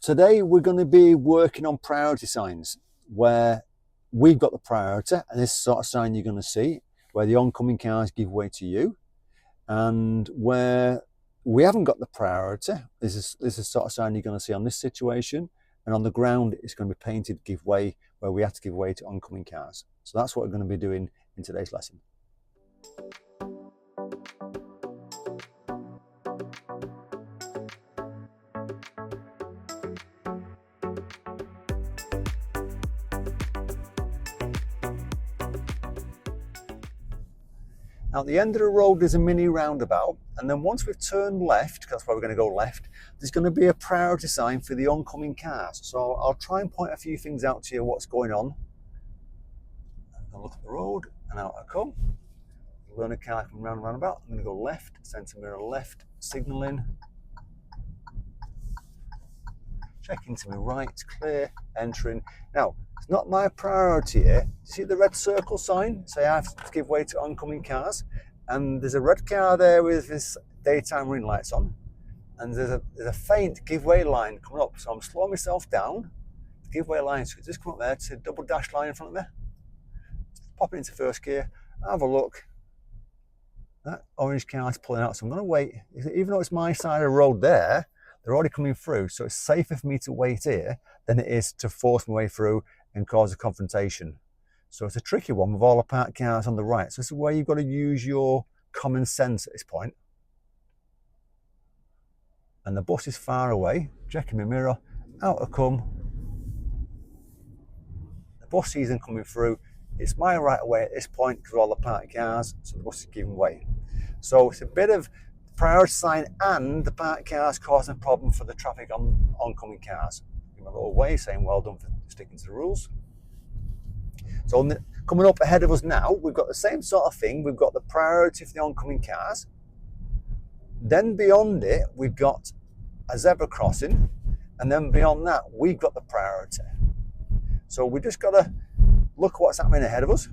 Today we're going to be working on priority signs where we've got the priority, and this sort of sign you're going to see where the oncoming cars give way to you, and where we haven't got the priority, this is the sort of sign you're going to see on this situation, and on the ground it's going to be painted give way where we have to give way to oncoming cars. So that's what we're going to be doing in today's lesson. Now at the end of the road there's a mini roundabout, and then once we've turned left, because that's where we're going to go left, there's going to be a priority sign for the oncoming cars. So I'll try and point a few things out to you what's going on. I'm going to look at the road and out I come. Learn a car coming round the roundabout. I'm going to go left, centre mirror left, signalling. Checking to my right, it's clear, entering. Now, it's not my priority here. See the red circle sign? Say I have to give way to oncoming cars. And there's a red car there with his daytime running lights on. And there's a faint give way line coming up. So I'm slowing myself down. The give way line, so just come up there to a double dash line in front of me. Pop it into first gear, have a look. That orange car is pulling out, so I'm going to wait. Even though it's my side of the road there, they're already coming through, so it's safer for me to wait here than it is to force my way through and cause a confrontation. So it's a tricky one with all the parked cars on the right. So this is where you've got to use your common sense at this point. And the bus is far away. Checking my mirror, out I come. The bus sees them coming through. It's my right of way at this point because of all the parked cars, so the bus is giving way. So it's a bit of priority sign and the parked cars causing a problem for the traffic on oncoming cars. Give them a little way saying well done for sticking to the rules. So coming up ahead of us now, we've got the same sort of thing. We've got the priority for the oncoming cars. Then beyond it, we've got a zebra crossing. And then beyond that, we've got the priority. So we just got to look what's happening ahead of us.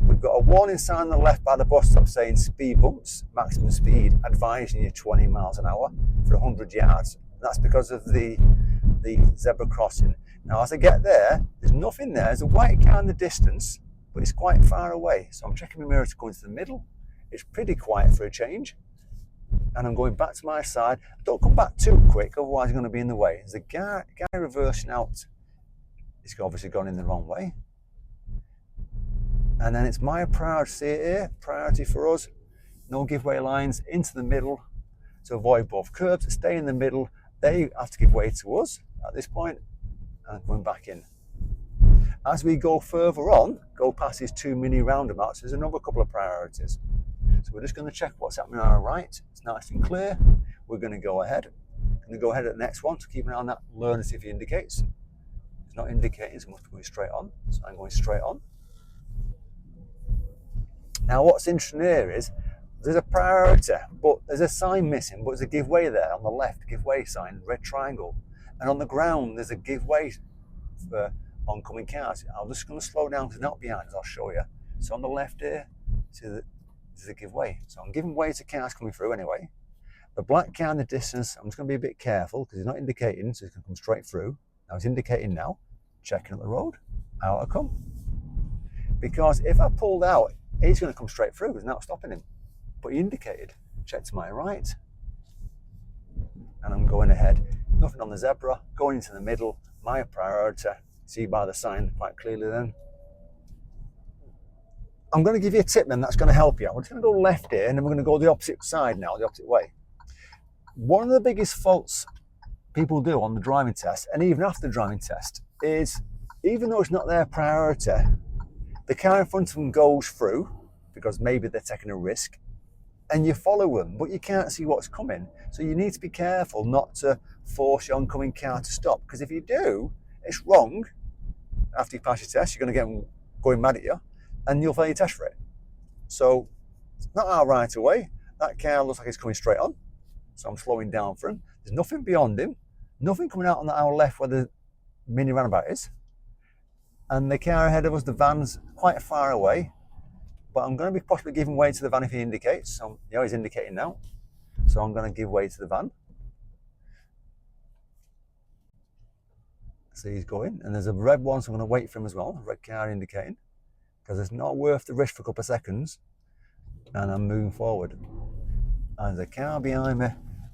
We've got a warning sign on the left by the bus stop saying speed bumps, maximum speed, advising you 20 miles an hour for 100 yards. That's because of the zebra crossing. Now as I get there, there's nothing there. There's a white car in the distance, but it's quite far away. So I'm checking my mirror to go into the middle. It's pretty quiet for a change. And I'm going back to my side. Don't come back too quick, otherwise I'm going to be in the way. There's a guy reversing out. He's obviously gone in the wrong way. And then it's my priority here, priority for us, no giveaway lines into the middle to avoid both curbs, stay in the middle. They have to give way to us at this point and going back in. As we go further on, go past these two mini roundabouts, there's another couple of priorities. So we're just going to check what's happening on our right. It's nice and clear. We're going to go ahead. Going to go ahead at the next one to keep an eye on that, learn to see if he indicates. It's not indicating, so it must be going straight on. So I'm going straight on. Now what's interesting here is there's a priority, but there's a sign missing, but there's a give way there on the left, give way sign, red triangle. And on the ground there's a give way for oncoming cars. I'm just going to slow down because not behind us, I'll show you. So on the left here, there's a give way. So I'm giving way to cars coming through anyway. The black car in the distance, I'm just going to be a bit careful because he's not indicating, so he's going to come straight through. Now he's indicating now, checking up the road, out I come. Because if I pulled out, he's going to come straight through, there's not stopping him. But he indicated, check to my right, and I'm going ahead. Nothing on the zebra, going into the middle, my priority. See by the sign quite clearly then. I'm going to give you a tip then that's going to help you. We're just going to go left here and then we're going to go the opposite side now, the opposite way. One of the biggest faults people do on the driving test, and even after the driving test, is even though it's not their priority, the car in front of them goes through because maybe they're taking a risk and you follow them, but you can't see what's coming. So you need to be careful not to force your oncoming car to stop, because if you do, it's wrong. After you pass your test, you're going to get them going mad at you and you'll fail your test for it. So it's not our right away. That car looks like it's coming straight on. So I'm slowing down for him. There's nothing beyond him, nothing coming out on our left where the mini roundabout is. And the car ahead of us, the van's quite far away, but I'm going to be possibly giving way to the van if he indicates. So he's indicating now. So I'm going to give way to the van. See he's going, and there's a red one, so I'm going to wait for him as well, red car indicating, because it's not worth the risk for a couple of seconds, and I'm moving forward. And there's a car behind me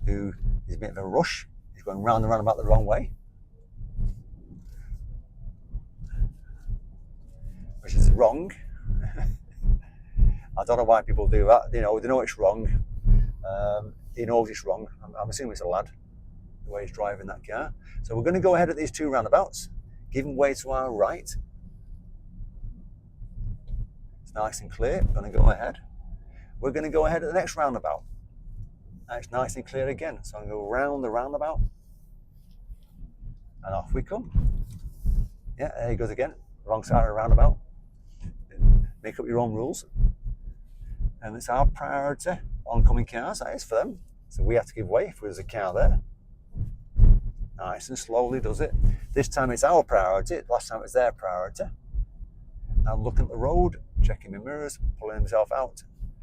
who is a bit of a rush. He's going round and round about the wrong way, which is wrong. I don't know why people do that. You know, they know it's wrong. He knows it's wrong. I'm assuming it's a lad, the way he's driving that car. So we're going to go ahead at these two roundabouts, giving way to our right. It's nice and clear. We're going to go ahead. We're going to go ahead at the next roundabout. And it's nice and clear again. So I'm going to go round the roundabout. And off we come. Yeah, there he goes again. Wrong side of the roundabout. Make up your own rules. And it's our priority. Oncoming cars, that is for them. So we have to give way if there's a car there. Nice and slowly does it. This time it's our priority. Last time it was their priority. I'm looking at the road, checking my mirrors, pulling himself out.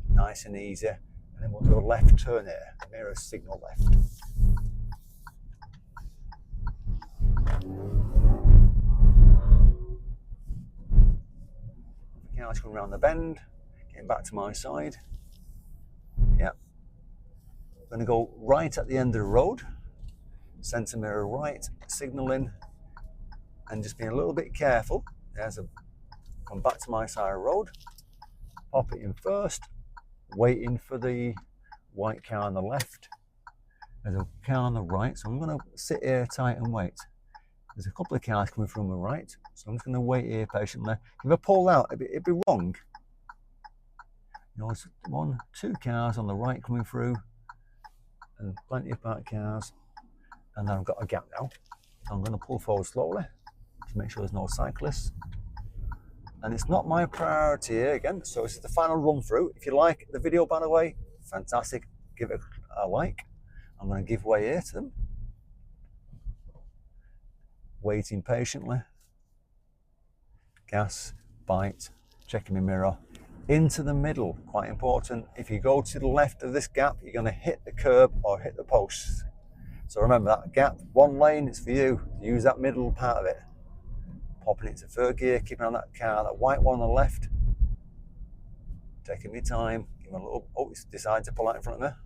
Nice and easy. And then we'll do a left turn here. Mirrors signal left. The car's coming around the bend, getting back to my side. Yeah. I'm going to go right at the end of the road. Centre mirror right, signalling, and just being a little bit careful. Come back to my side of the road, pop it in first, waiting for the white car on the left. There's a car on the right, so I'm going to sit here tight and wait. There's a couple of cars coming from the right, so I'm just going to wait here patiently. If I pull out, it'd be wrong. You know, it's 1, 2 cars on the right coming through, and plenty of parked cars. And then I've got a gap now. So I'm going to pull forward slowly to make sure there's no cyclists. And it's not my priority here again, so this is the final run through. If you like the video, by the way, fantastic, give it a like. I'm going to give way here to them. Waiting patiently. Gas, bite, checking my mirror. Into the middle, quite important. If you go to the left of this gap, you're going to hit the curb or hit the posts. So remember that gap, one lane, it's for you. Use that middle part of it. Popping into third gear, keeping on that car, that white one on the left. Taking my time, give him a little, oh, he's decided to pull out in front of me.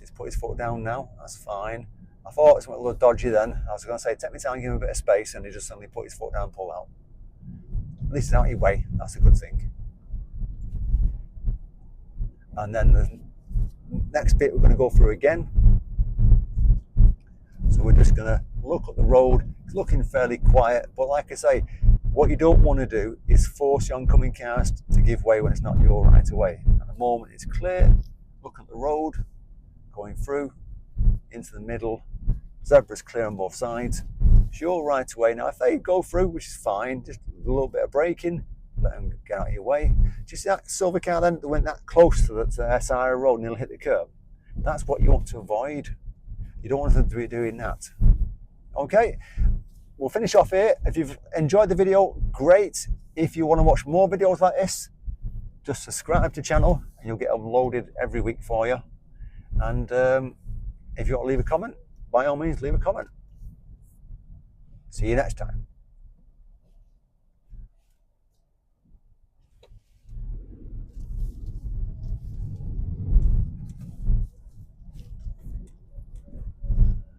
He's put his foot down now, that's fine. I thought it was a little dodgy then. I was going to say, take my time, give him a bit of space, and he just suddenly put his foot down and pull out. At least it's out of your way, that's a good thing. And then the next bit we're going to go through again. So we're just going to look at the road. It's looking fairly quiet, but like I say, what you don't want to do is force the oncoming cars to give way when it's not your right of way. At the moment it's clear, look at the road, going through, into the middle, zebra's clear on both sides. It's your right of way. Now if they go through, which is fine, just a little bit of braking, let them get out of your way. Do you see that silver car then that went that close to the side of the road and it'll hit the curb? That's what you want to avoid. You don't want them to be doing that. Okay, we'll finish off here. If you've enjoyed the video, great. If you want to watch more videos like this, just subscribe to the channel and you'll get uploaded every week for you. And if you want to leave a comment, by all means leave a comment. See you next time.